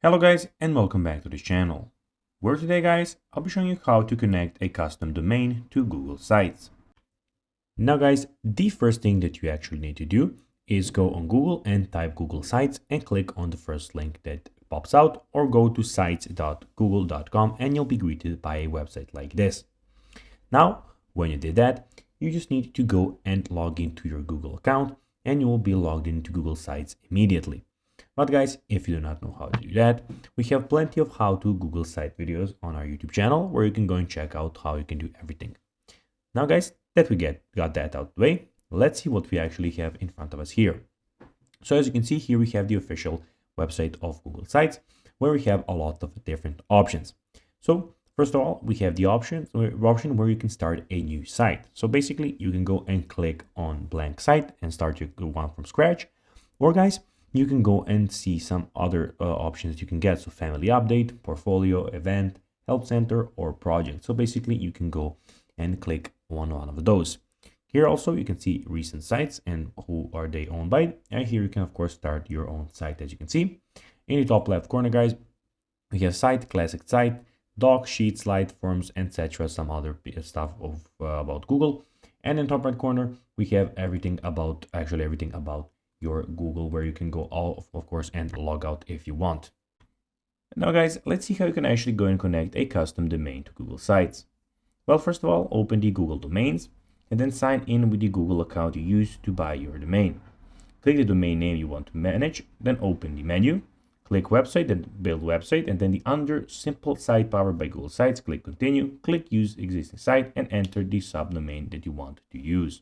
Hello guys and welcome back to this channel, where today guys I'll be showing you how to connect a custom domain to Google Sites. Now guys, the first thing that you actually need to do is go on Google and type Google Sites and click on the first link that pops out, or go to sites.google.com and you'll be greeted by a website like this. Now when you did that, you just need to go and log into your Google account and you will be logged into Google Sites immediately. But guys, if you do not know how to do that, we have plenty of how to Google site videos on our YouTube channel where you can go and check out how you can do everything. Now guys, that we got that out of the way, let's see what we actually have in front of us here. So as you can see here, we have the official website of Google Sites where we have a lot of different options. So first of all, we have the option where you can start a new site. So basically you can go and click on blank site and start your one from scratch. Or guys, you can go and see some other options you can get. So family update, portfolio, event, help center, or project. So basically you can go and click on one of those. Here also you can see recent sites and who are they owned by. And here you can of course start your own site. As you can see in the top left corner guys, we have site, classic site, doc, sheet, slide, forms, etc. Some other stuff of about Google. And in top right corner we have everything about your Google, where you can go of course and log out if you want. Now guys, let's see how you can actually go and connect a custom domain to Google Sites. Well, first of all, open the Google domains and then sign in with the Google account you used to buy your domain. Click the domain name you want to manage, then open the menu, click website, then build website, and then under simple site powered by Google Sites, click continue, click use existing site, and enter the subdomain that you want to use.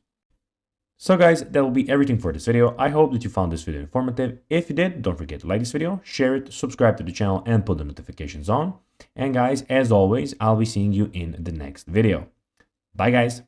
So guys, that will be everything for this video. I hope that you found this video informative. If you did, don't forget to like this video, share it, subscribe to the channel, and put the notifications on. And guys, as always, I'll be seeing you in the next video. Bye guys.